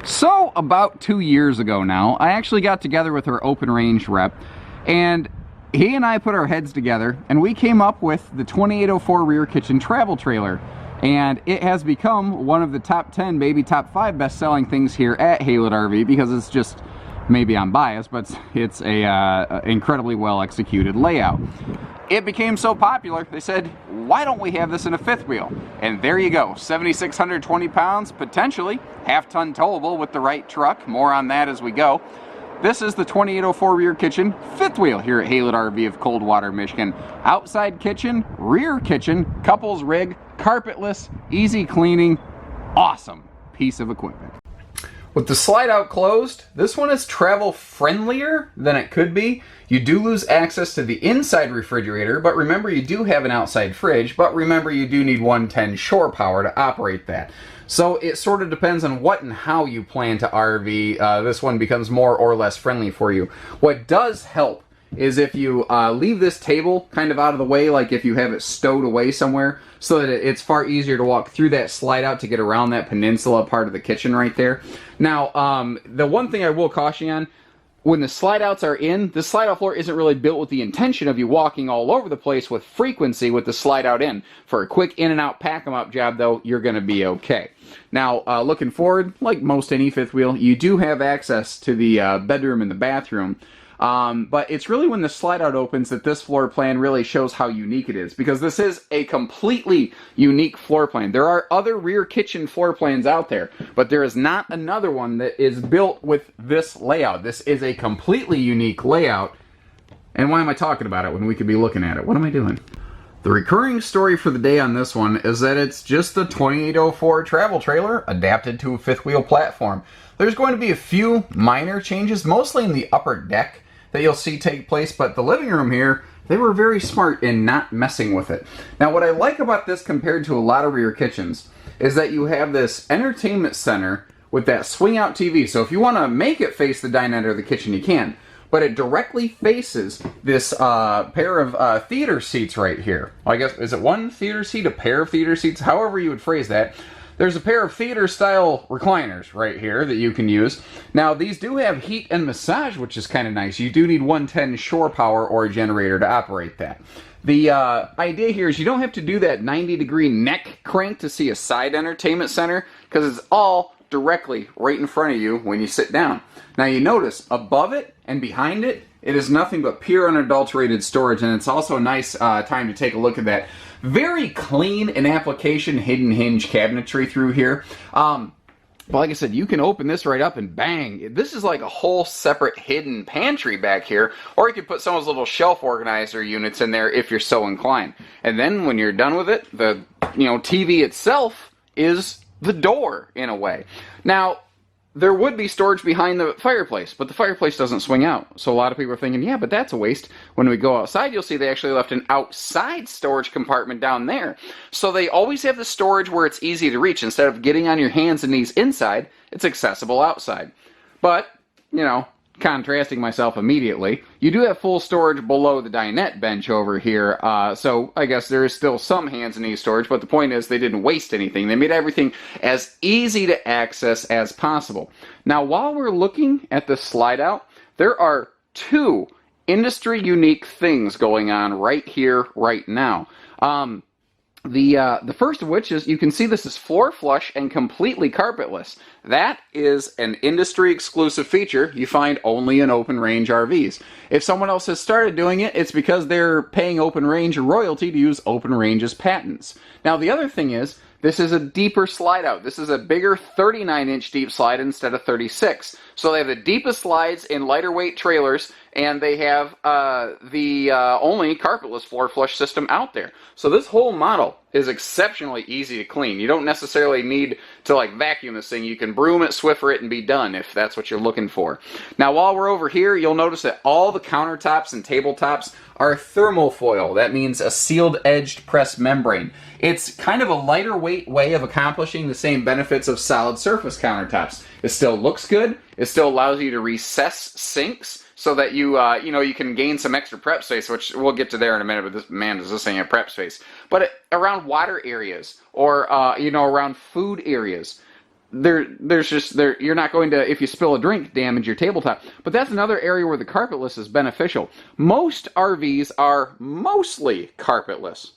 So, about 2 years ago now, I actually got together with our open range rep, and he and I put our heads together, and we came up with the 2804 rear kitchen travel trailer. And it has become one of the top 10, maybe top 5 best-selling things here at Highland RV, because it's just, maybe I'm biased, but it's a incredibly well-executed layout. It became so popular, they said, why don't we have this in a fifth wheel? And there you go, 7,620 pounds, potentially half-ton towable with the right truck. More on that as we go. This is the 2804 rear kitchen fifth wheel here at Highland RV of Coldwater, Michigan. Outside kitchen, rear kitchen, couples rig, carpetless, easy cleaning, awesome piece of equipment. With the slide out closed, this one is travel friendlier than it could be. You do lose access to the inside refrigerator, but remember you do have an outside fridge, but remember you do need 110 shore power to operate that. So it sort of depends on what and how you plan to RV. This one becomes more or less friendly for you. What does help is if you leave this table kind of out of the way, like if you have it stowed away somewhere, so that it's far easier to walk through that slide out to get around that peninsula part of the kitchen right there. Now, the one thing I will caution you on, when the slide outs are in, the slide out floor isn't really built with the intention of you walking all over the place with frequency with the slide out in. For a quick in and out pack 'em up job though, you're going to be okay. Now, looking forward, like most any fifth wheel, you do have access to the bedroom and the bathroom. But it's really when the slide out opens that this floor plan really shows how unique it is, because this is a completely unique floor plan. There are other rear kitchen floor plans out there, but there is not another one that is built with this layout. This is a completely unique layout. And why am I talking about it when we could be looking at it? What am I doing? The recurring story for the day on this one is that it's just the 2804 travel trailer adapted to a fifth wheel platform. There's going to be a few minor changes, mostly in the upper deck, that you'll see take place, but the living room here, they were very smart in not messing with it. Now, what I like about this compared to a lot of rear kitchens is that you have this entertainment center with that swing out TV. So if you want to make it face the dinette or the kitchen, you can. But it directly faces this pair of theater seats right here. Well, I guess, is it one theater seat, a pair of theater seats? However you would phrase that. There's a pair of theater-style recliners right here that you can use. Now, these do have heat and massage, which is kind of nice. You do need 110 shore power or a generator to operate that. The idea here is you don't have to do that 90-degree neck crank to see a side entertainment center, because it's all directly right in front of you when you sit down. Now, you notice above it and behind it, it is nothing but pure unadulterated storage, and it's also a nice time to take a look at that. Very clean in application hidden hinge cabinetry through here. But like I said, you can open this right up and bang. This is like a whole separate hidden pantry back here, or you could put some of those little shelf organizer units in there if you're so inclined. And then when you're done with it, the TV itself is the door in a way. Now, there would be storage behind the fireplace, but the fireplace doesn't swing out. So a lot of people are thinking, yeah, but that's a waste. When we go outside, you'll see they actually left an outside storage compartment down there. So they always have the storage where it's easy to reach. Instead of getting on your hands and knees inside, it's accessible outside. But, contrasting myself immediately, you do have full storage below the dinette bench over here, so I guess there is still some hands and knees storage, but the point is they didn't waste anything. They made everything as easy to access as possible. Now, while we're looking at the slide out, there are two industry unique things going on right here, right now. The first of which is, you can see this is floor flush and completely carpetless. That is an industry exclusive feature you find only in open range RVs. If someone else has started doing it, it's because they're paying open range a royalty to use open range's patents. Now, the other thing is, this is a deeper slide out. This is a bigger 39-inch deep slide instead of 36. So they have the deepest slides in lighter weight trailers, and they have the only carpetless floor flush system out there. So this whole model is exceptionally easy to clean. You don't necessarily need to vacuum this thing. You can broom it, Swiffer it, and be done if that's what you're looking for. Now, while we're over here, you'll notice that all the countertops and tabletops are thermofoil. That means a sealed edged press membrane. It's kind of a lighter weight way of accomplishing the same benefits of solid surface countertops. It still looks good. It still allows you to recess sinks so that you can gain some extra prep space, which we'll get to there in a minute, but does this thing have prep space? But around water areas or, around food areas, you're not going to, if you spill a drink, damage your tabletop. But that's another area where the carpetless is beneficial. Most RVs are mostly carpetless.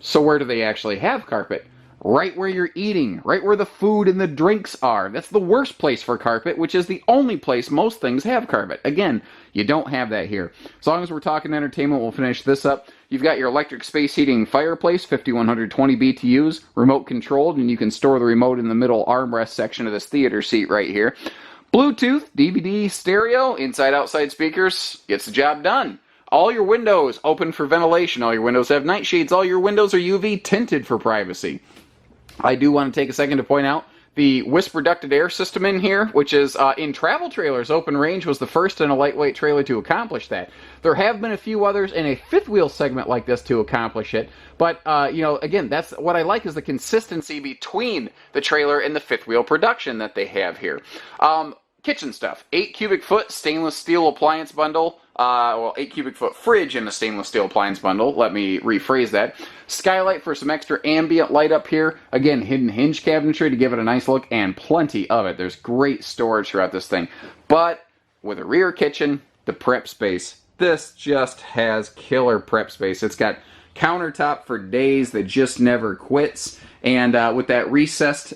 So where do they actually have carpet? Right where you're eating, right where the food and the drinks are. That's the worst place for carpet, which is the only place most things have carpet. Again, you don't have that here. As long as we're talking entertainment, we'll finish this up. You've got your electric space heating fireplace, 5120 BTUs, remote controlled, and you can store the remote in the middle armrest section of this theater seat right here. Bluetooth, DVD, stereo, inside-outside speakers, gets the job done. All your windows open for ventilation. All your windows have nightshades. All your windows are UV tinted for privacy. I do want to take a second to point out the whisper ducted air system in here, which is in travel trailers. Open range was the first in a lightweight trailer to accomplish that. There have been a few others in a fifth wheel segment like this to accomplish it. But, you know, again, that's what I like is the consistency between the trailer and the fifth wheel production that they have here. Kitchen stuff. 8 cubic foot stainless steel appliance bundle. 8 cubic foot fridge in a stainless steel appliance bundle. Let me rephrase that. Skylight for some extra ambient light up here. Again, hidden hinge cabinetry to give it a nice look, and plenty of it. There's great storage throughout this thing. But with a rear kitchen, the prep space, this just has killer prep space. It's got countertop for days that just never quits. And with that recessed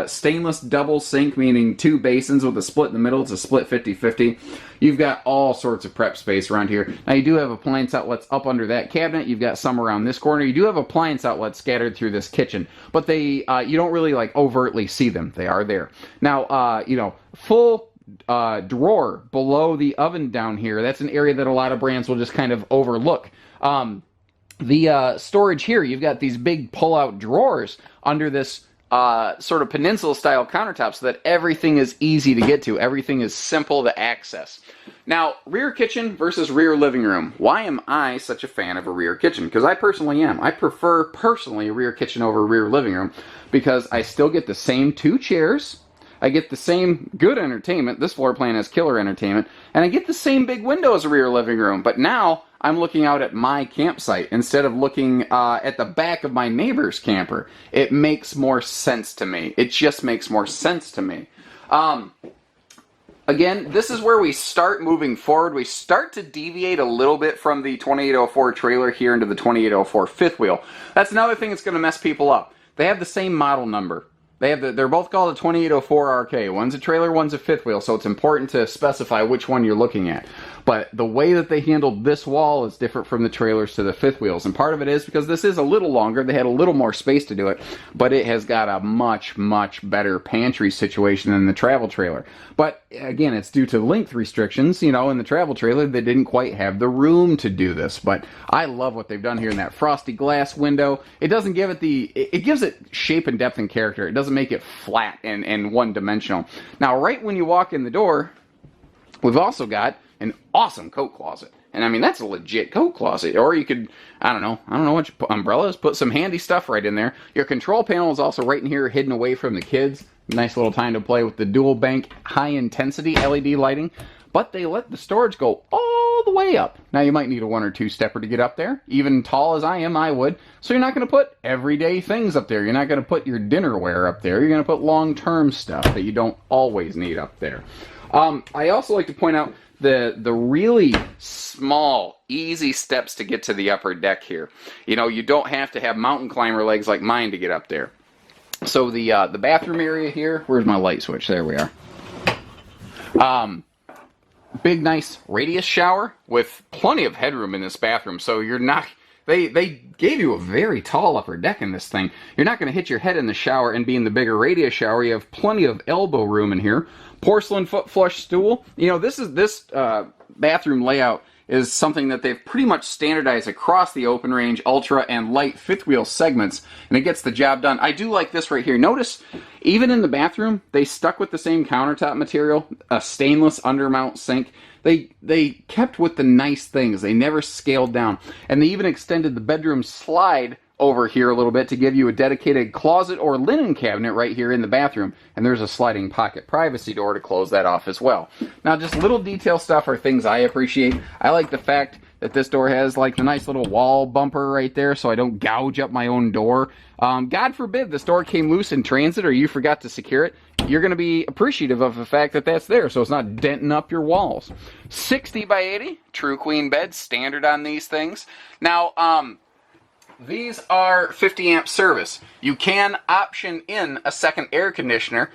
stainless double sink, meaning 2 basins with a split in the middle, it's a split 50-50. You've got all sorts of prep space around here. Now you do have appliance outlets up under that cabinet. You've got some around this corner. You do have appliance outlets scattered through this kitchen, but they you don't really like overtly see them. They are there. Now you know, full drawer below the oven down here. That's an area that a lot of brands will just kind of overlook. The storage here, you've got these big pull-out drawers under this sort of peninsula-style countertop so that everything is easy to get to. Everything is simple to access. Now, rear kitchen versus rear living room. Why am I such a fan of a rear kitchen? Because I personally am. I prefer, personally, a rear kitchen over a rear living room because I still get the same 2 chairs. I get the same good entertainment. This floor plan has killer entertainment. And I get the same big window as a rear living room. But now I'm looking out at my campsite instead of looking at the back of my neighbor's camper. It makes more sense to me. It just makes more sense to me. Again, this is where we start moving forward. We start to deviate a little bit from the 2804 trailer here into the 2804 fifth wheel. That's another thing that's going to mess people up. They have the same model number. They're both called a 2804 RK. One's a trailer, one's a fifth wheel, so it's important to specify which one you're looking at. But the way that they handled this wall is different from the trailers to the fifth wheels. And part of it is because this is a little longer. They had a little more space to do it. But it has got a much, much better pantry situation than the travel trailer. But again, it's due to length restrictions. You know, in the travel trailer, they didn't quite have the room to do this. But I love what they've done here in that frosty glass window. It doesn't give it it gives it shape and depth and character. It doesn't make it flat and one-dimensional. Now, right when you walk in the door, we've also got an awesome coat closet. And I mean, that's a legit coat closet. Or you could, I don't know what you put, umbrellas, put some handy stuff right in there. Your control panel is also right in here, hidden away from the kids. Nice little time to play with the dual bank high intensity LED lighting. But they let the storage go all the way up. Now you might need a 1 or 2 stepper to get up there. Even tall as I am, I would. So you're not going to put everyday things up there. You're not going to put your dinnerware up there. You're going to put long-term stuff that you don't always need up there. I also like to point out the really small, easy steps to get to the upper deck here. You know, you don't have to have mountain climber legs like mine to get up there. So the bathroom area here, where's my light switch? There we are. Big, nice radius shower with plenty of headroom in this bathroom. So you're not, they gave you a very tall upper deck in this thing. You're not going to hit your head in the shower and be in the bigger radius shower. You have plenty of elbow room in here. Porcelain foot flush stool. You know, this bathroom layout is something that they've pretty much standardized across the open range, ultra, and light fifth wheel segments, and it gets the job done. I do like this right here. Notice, even in the bathroom, they stuck with the same countertop material, a stainless undermount sink. They kept with the nice things. They never scaled down. And they even extended the bedroom slide over here a little bit to give you a dedicated closet or linen cabinet right here in the bathroom. And there's a sliding pocket privacy door to close that off as well. Now, just little detail stuff are things I appreciate. I like the fact that this door has like the nice little wall bumper right there so I don't gouge up my own door. God forbid this door came loose in transit or you forgot to secure it. you're going to be appreciative of the fact that that's there, so it's not denting up your walls. 60 by 80, true queen bed, standard on these things. Now, these are 50 amp service. You can option in a second air conditioner,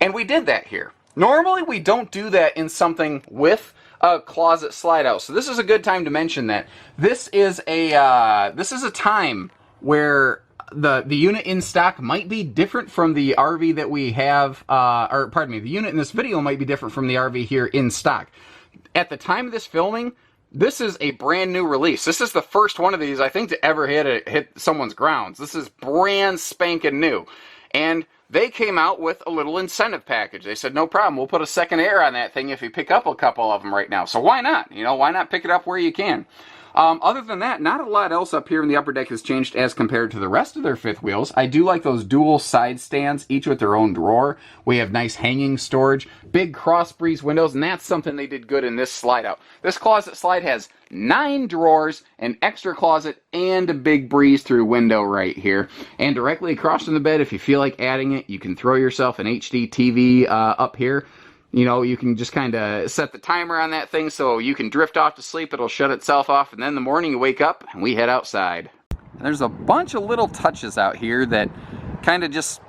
and we did that here. Normally, we don't do that in something with a closet slide out, so this is a good time to mention that. This is a time where the unit in stock might be different from the RV that we have, or pardon me, the unit in this video might be different from the RV here in stock. At the time of this filming, this is a brand new release. This is the first one of these, I think, to ever hit someone's grounds. This is brand spanking new. And they came out with a little incentive package. They said, no problem, we'll put a second air on that thing if you pick up a couple of them right now. So why not? You know, why not pick it up where you can? Other than that, not a lot else up here in the upper deck has changed as compared to the rest of their fifth wheels. I do like those dual side stands, each with their own drawer. We have nice hanging storage, big cross breeze windows, and that's something they did good in this slide out. This closet slide has 9 drawers, an extra closet, and a big breeze through window right here. And directly across from the bed, if you feel like adding it, you can throw yourself an HD TV up here. You know, you can just kind of set the timer on that thing so you can drift off to sleep. It'll shut itself off, and then in the morning you wake up and we head outside. There's a bunch of little touches out here that kind of just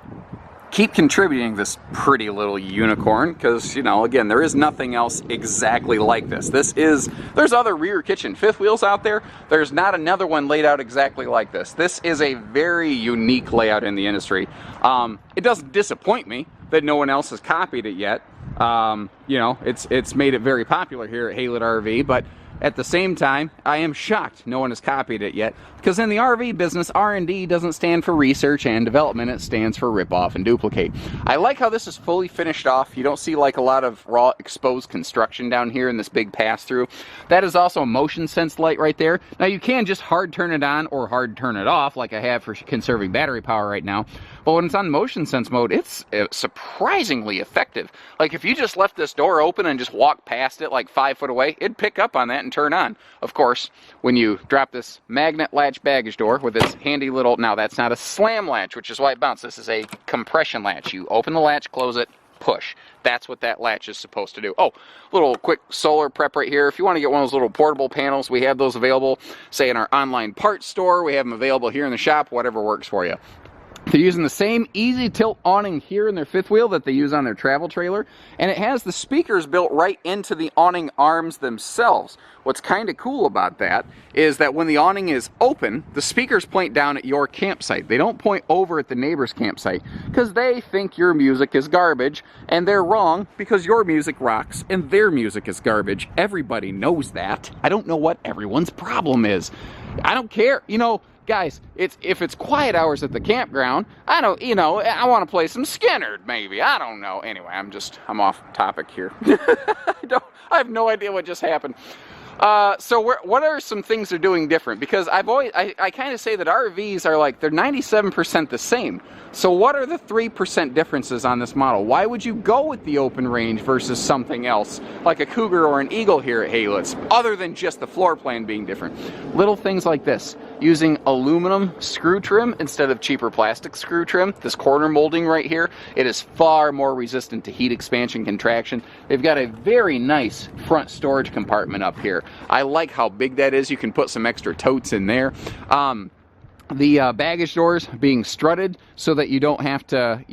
keep contributing this pretty little unicorn, because, you know, again, there is nothing else exactly like this. There's other rear kitchen fifth wheels out there. There's not another one laid out exactly like this. This is a very unique layout in the industry. It doesn't disappoint me that no one else has copied it yet. You know, it's made it very popular here at Highland RV, but at the same time, I am shocked no one has copied it yet, because in the RV business, R&D doesn't stand for research and development, it stands for rip off and duplicate. I like how this is fully finished off. You don't see like a lot of raw exposed construction down here in this big pass-through. That is also a motion sense light right there. Now you can just hard turn it on or hard turn it off like I have for conserving battery power right now, but when it's on motion sense mode, it's surprisingly effective. Like if you just left this door open and just walked past it like 5 foot away, it'd pick up on that and turn on. Of course, when you drop this magnet latch baggage door with its handy little, now that's not a slam latch, which is why it bounced. This is a compression latch. You open the latch, close it, push. That's what that latch is supposed to do. Oh, little quick solar prep right here. If you want to get one of those little portable panels, we have those available, say in our online parts store. We have them available here in the shop, whatever works for you. They're using the same easy tilt awning here in their fifth wheel that they use on their travel trailer, and it has the speakers built right into the awning arms themselves. What's kind of cool about that is that when the awning is open, the speakers point down at your campsite. They don't point over at the neighbor's campsite, because they think your music is garbage, and they're wrong, because your music rocks and their music is garbage. Everybody knows that. I don't know what everyone's problem is. I don't care. You know, guys, if it's quiet hours at the campground, I want to play some Skynyrd, maybe. I don't know. Anyway, I'm off topic here. I have no idea what just happened. So what are some things they're doing different? Because I kind of say that RVs are like, they're 97% the same. So what are the 3% differences on this model? Why would you go with the open range versus something else, like a Cougar or an Eagle here at Highland, other than just the floor plan being different? Little things like this. Using aluminum screw trim instead of cheaper plastic screw trim. This corner molding right here, it is far more resistant to heat expansion contraction. They've got a very nice front storage compartment up here. I like how big that is. You can put some extra totes in there. The baggage doors being strutted so that you don't have to,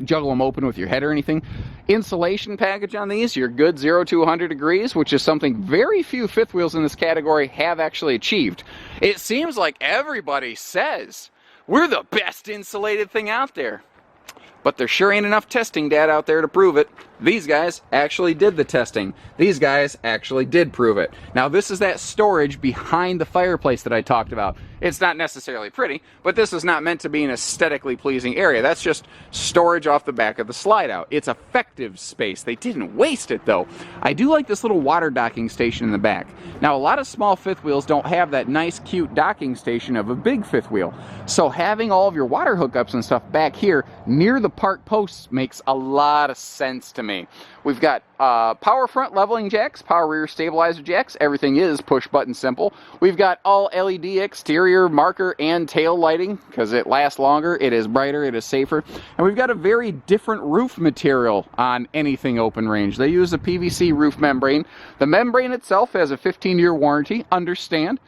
juggle them open with your head or anything. Insulation package on these, you're good 0 to 100 degrees, which is something very few fifth wheels in this category have actually achieved. It seems like everybody says we're the best insulated thing out there, but there sure ain't enough testing data out there to prove it. These guys actually did the testing. These guys actually did prove it. Now this is that storage behind the fireplace that I talked about. It's not necessarily pretty, but this is not meant to be an aesthetically pleasing area. That's just storage off the back of the slide out. It's effective space. They didn't waste it though. I do like this little water docking station in the back. Now a lot of small fifth wheels don't have that nice cute docking station of a big fifth wheel. So having all of your water hookups and stuff back here near the the park posts makes a lot of sense to me. We've got power front leveling jacks, power rear stabilizer jacks. Everything is push button simple. We've got all LED exterior marker and tail lighting because it lasts longer, it is brighter, it is safer. And we've got a very different roof material on anything open range. They use a PVC roof membrane. The membrane itself has a 15-year warranty, understand.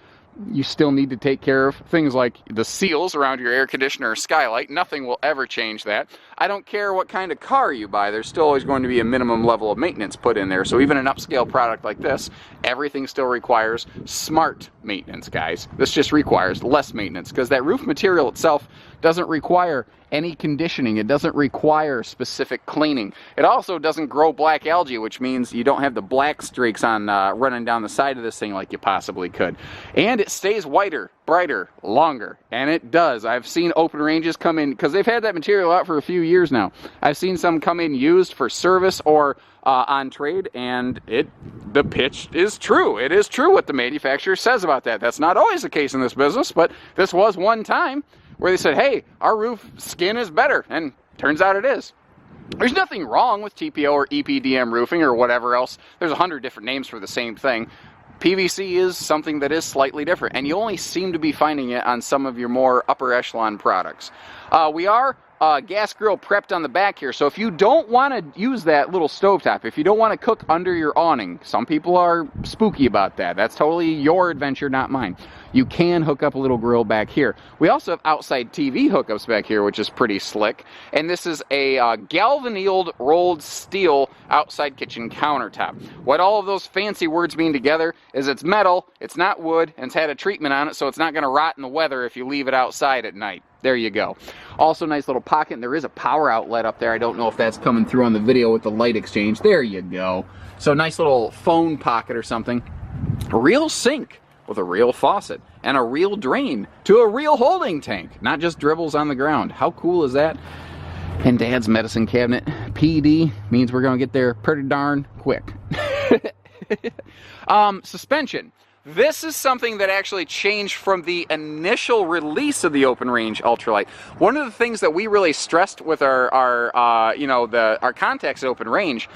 You still need to take care of things like the seals around your air conditioner or skylight. Nothing will ever change that. I don't care what kind of car you buy, there's still always going to be a minimum level of maintenance put in there. So even an upscale product like this, everything still requires smart maintenance, guys. This just requires less maintenance because that roof material itself doesn't require any conditioning. It doesn't require specific cleaning. It also doesn't grow black algae, which means you don't have the black streaks on running down the side of this thing like you possibly could. And it stays whiter, brighter, longer. And it does. I've seen open ranges come in, because they've had that material out for a few years now. I've seen some come in used for service or on trade, and the pitch is true. It is true what the manufacturer says about that. That's not always the case in this business, but this was one time where they said, hey, our roof skin is better, and turns out it is. There's nothing wrong with TPO or EPDM roofing or whatever else. There's 100 different names for the same thing. PVC is something that is slightly different, and you only seem to be finding it on some of your more upper echelon products. We are gas grill prepped on the back here, so if you don't want to use that little stovetop, if you don't want to cook under your awning, some people are spooky about that. That's totally your adventure, not mine. You can hook up a little grill back here. We also have outside TV hookups back here, which is pretty slick. And this is a galvanized rolled steel outside kitchen countertop. What all of those fancy words mean together is it's metal, it's not wood, and it's had a treatment on it, so it's not going to rot in the weather if you leave it outside at night. There you go. Also, nice little pocket, and there is a power outlet up there. I don't know if that's coming through on the video with the light exchange. There you go. So nice little phone pocket or something. A real sink with a real faucet and a real drain to a real holding tank, not just dribbles on the ground. How cool is that? And Dad's medicine cabinet. PD means we're going to get there pretty darn quick. Suspension. This is something that actually changed from the initial release of the open range Ultralite. One of the things that we really stressed with our contacts at open range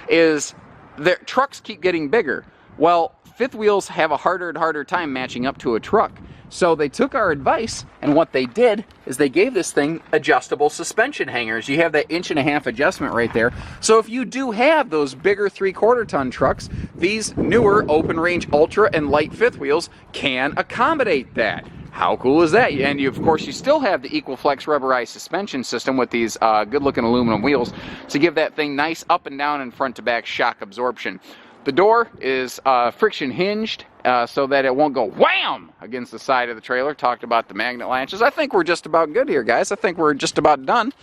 is that trucks keep getting bigger. Well, fifth wheels have a harder and harder time matching up to a truck. So they took our advice, and what they did is they gave this thing adjustable suspension hangers. You have that 1.5 inch adjustment right there. So if you do have those bigger 3/4 ton trucks, these newer open range ultra and light fifth wheels can accommodate that. How cool is that? And of course, you still have the EqualFlex rubberized suspension system with these good-looking aluminum wheels to give that thing nice up and down and front to back shock absorption. The door is friction hinged so that it won't go wham against the side of the trailer. Talked about the magnet latches. I think we're just about good here, guys. I think we're just about done.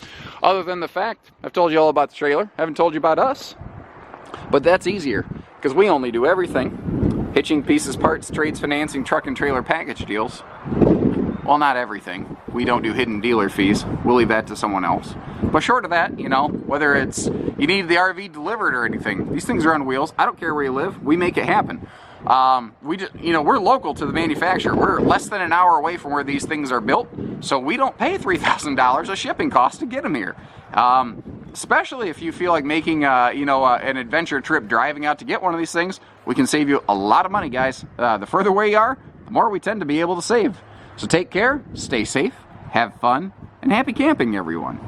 Other than the fact, I've told you all about the trailer. Haven't told you about us. But that's easier because we only do everything. Hitching, pieces, parts, trades, financing, truck and trailer package deals. Well, not everything. We don't do hidden dealer fees. We'll leave that to someone else. But short of that, you know, whether it's you need the RV delivered or anything, these things are on wheels. I don't care where you live. We make it happen. We just, you know, we're local to the manufacturer. We're less than an hour away from where these things are built, so we don't pay $3,000 of shipping costs to get them here. Especially if you feel like making, an adventure trip driving out to get one of these things, we can save you a lot of money, guys. The further away you are, the more we tend to be able to save. So take care, stay safe, have fun, and happy camping, everyone.